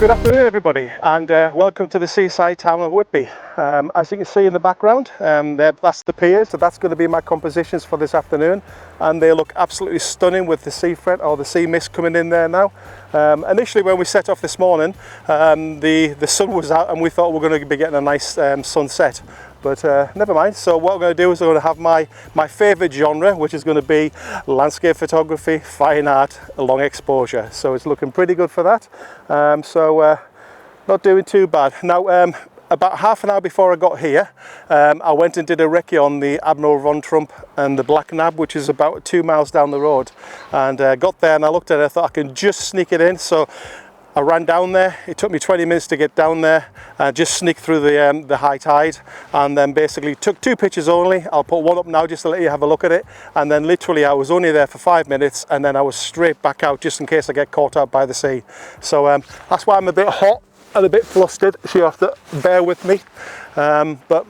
Good afternoon everybody, and welcome to the seaside town of Whitby. As you can see in the background, that's the pier, so that's going to be my compositions for this afternoon, and they look absolutely stunning with the sea fret or the sea mist coming in there now. Initially when we set off this morning, the sun was out and we thought we were going to be getting a nice sunset. But never mind. So what we're going to do is we're going to have my favourite genre, which is going to be landscape photography, fine art, long exposure. So it's looking pretty good for that. Not doing too bad. Now, about half an hour before I got here, I went and did a recce on the Admiral von Tromp and the Black Nab, which is about 2 miles down the road. And got there and I looked at it, I thought I can just sneak it in. So I ran down there. It took me 20 minutes to get down there, just sneak through the high tide, and then basically took 2 pictures only. I'll put one up now just to let you have a look at it, and then literally I was only there for 5 minutes and then I was straight back out just in case I get caught out by the sea. So that's why I'm a bit hot and a bit flustered, so you have to bear with me, but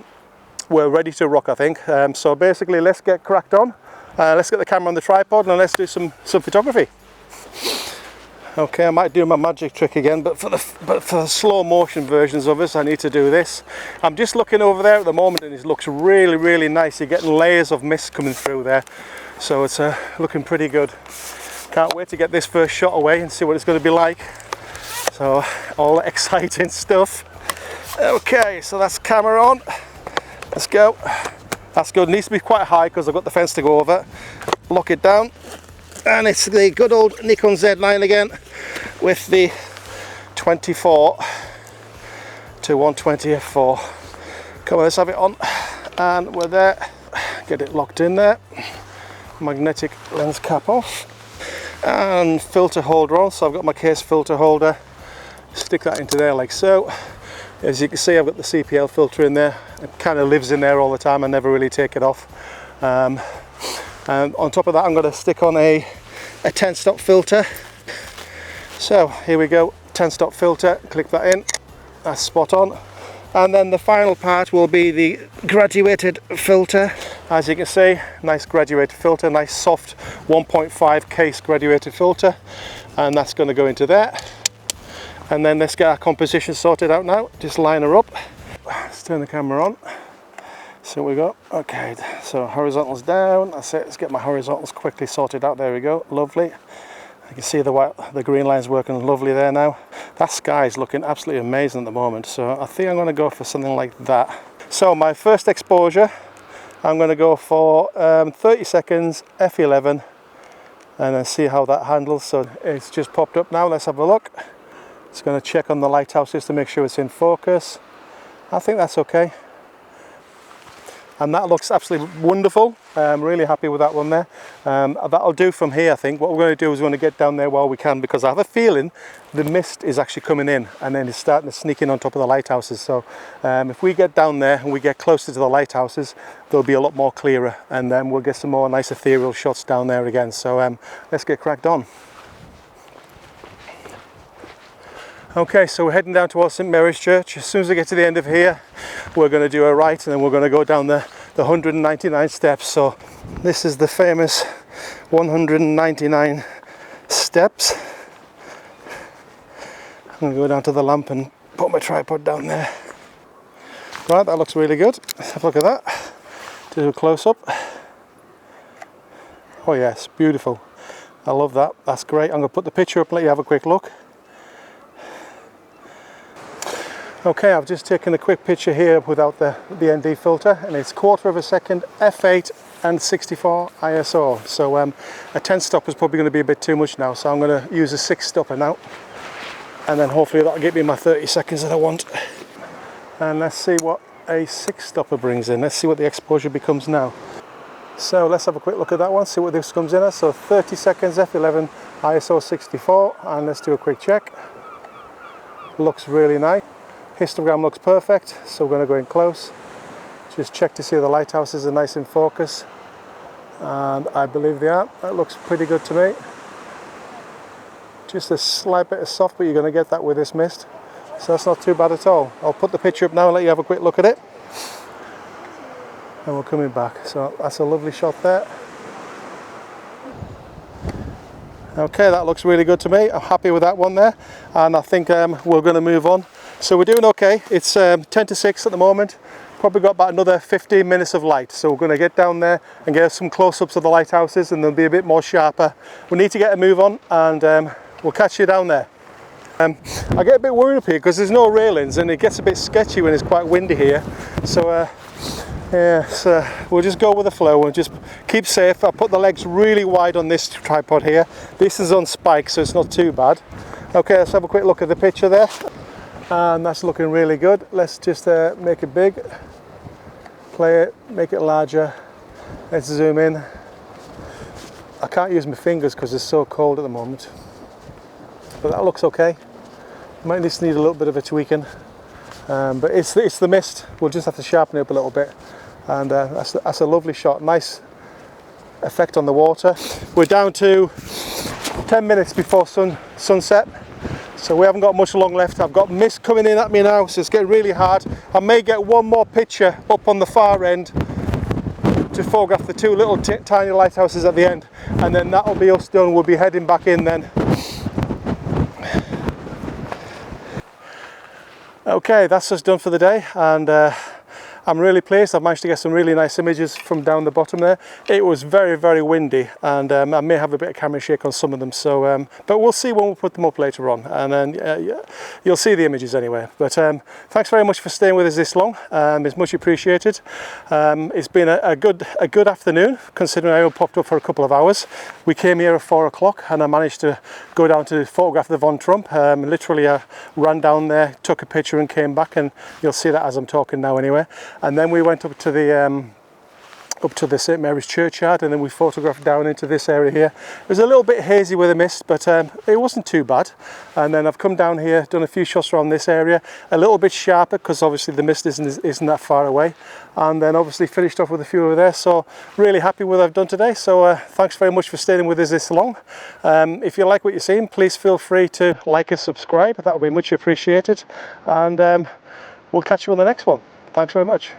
we're ready to rock, I think. So basically let's get cracked on. Let's get the camera on the tripod and let's do some photography. Okay, I might do my magic trick again, but for the slow motion versions of us, I need to do this. I'm just looking over there at the moment and it looks really, really nice. You're getting layers of mist coming through there. So it's looking pretty good. Can't wait to get this first shot away and see what it's going to be like. So, all exciting stuff. Okay, so that's camera on. Let's go. That's good. It needs to be quite high because I've got the fence to go over. Lock it down. And it's the good old Nikon Z9 again with the 24 to 120 f4. Come on, let's have it on, and we're there. Get it locked in there. Magnetic lens cap off and filter holder on. So I've got my case filter holder. Stick that into there like so. As you can see, I've got the CPL filter in there. It kind of lives in there all the time. I never really take it off. And on top of that I'm going to stick on a 10 stop filter. So here we go, 10 stop filter, click that in, that's spot on. And then the final part will be the graduated filter. As you can see, nice graduated filter, nice soft 1.5 case graduated filter, and that's going to go into there. And then let's get our composition sorted out now. Just line her up. Let's turn the camera on. So we go, okay, so horizontals down, that's it. Let's get my horizontals quickly sorted out. There we go, lovely. You can see the green line's working lovely there now. That sky is looking absolutely amazing at the moment, so I think I'm going to go for something like that. So my first exposure, I'm going to go for 30 seconds f11 and then see how that handles. So it's just popped up now, let's have a look. It's going to check on the lighthouses to make sure it's in focus. I think that's okay. And that looks absolutely wonderful. I'm really happy with that one there. That'll do from here, I think. What we're going to do is we're going to get down there while we can, because I have a feeling the mist is actually coming in and then it's starting to sneak in on top of the lighthouses. So if we get down there and we get closer to the lighthouses, they'll be a lot more clearer, and then we'll get some more nice ethereal shots down there again. So let's get cracked on. Okay, so we're heading down towards St Mary's Church. As soon as we get to the end of here, we're going to do a right and then we're going to go down the 199 steps. So this is the famous 199 steps. I'm going to go down to the lamp and put my tripod down there. Right, that looks really good. Let's have a look at that. Do a close-up. Oh yes, beautiful. I love that. That's great. I'm going to put the picture up and let you have a quick look. Okay, I've just taken a quick picture here without the ND filter, and it's 1/4 of a second, f8 and 64 ISO. So a 10 stop is probably going to be a bit too much now, so I'm going to use a 6 stopper now, and then hopefully that'll give me my 30 seconds that I want. And let's see what a 6 stopper brings in. Let's see what the exposure becomes now. So let's have a quick look at that one, see what this comes in as. So 30 seconds, f11, ISO 64, and let's do a quick check. Looks really nice. Histogram looks perfect, so we're going to go in close. Just check to see the lighthouses are nice in focus, and I believe they are. That looks pretty good to me. Just a slight bit of soft, but you're going to get that with this mist, so that's not too bad at all. I'll put the picture up now and let you have a quick look at it, and we're coming back. So that's a lovely shot there. Okay, that looks really good to me. I'm happy with that one there, and I think we're going to move on. So we're doing okay. It's 10 to 6 at the moment. Probably got about another 15 minutes of light, so we're going to get down there and get some close-ups of the lighthouses, and they'll be a bit more sharper. We need to get a move on, and we'll catch you down there. I get a bit worried up here because there's no railings, and it gets a bit sketchy when it's quite windy here. So yeah, so we'll just go with the flow and just keep safe. I put the legs really wide on this tripod here. This is on spikes, so it's not too bad. Okay, let's have a quick look at the picture there, and that's looking really good. Let's just make it big, play it, make it larger. Let's zoom in. I can't use my fingers because it's so cold at the moment, but that looks okay. Might just need a little bit of a tweaking, but it's the mist. We'll just have to sharpen it up a little bit, and that's a lovely shot. Nice effect on the water. We're down to 10 minutes before sunset, so we haven't got much long left. I've got mist coming in at me now, so it's getting really hard. I may get one more picture up on the far end to photograph the two little tiny lighthouses at the end, and then that'll be us done. We'll be heading back in then. Okay, that's us done for the day, and I'm really pleased. I've managed to get some really nice images from down the bottom there. It was very, very windy, and I may have a bit of camera shake on some of them, so but we'll see when we put them up later on, and then you'll see the images anyway. But thanks very much for staying with us this long. It's much appreciated. It's been a good afternoon, considering I only popped up for a couple of hours. We came here at 4 o'clock, and I managed to go down to photograph the Von Tromp. Literally I ran down there, took a picture and came back, and you'll see that as I'm talking now anyway. And then we went up to the St Mary's churchyard, and then we photographed down into this area here. It was a little bit hazy with the mist, but it wasn't too bad. And then I've come down here, done a few shots around this area, a little bit sharper because obviously the mist isn't that far away, and then obviously finished off with a few over there. So really happy with what I've done today. So thanks very much for staying with us this long. If you like what you're seeing, please feel free to like and subscribe. That would be much appreciated, and we'll catch you on the next one. Thanks very much.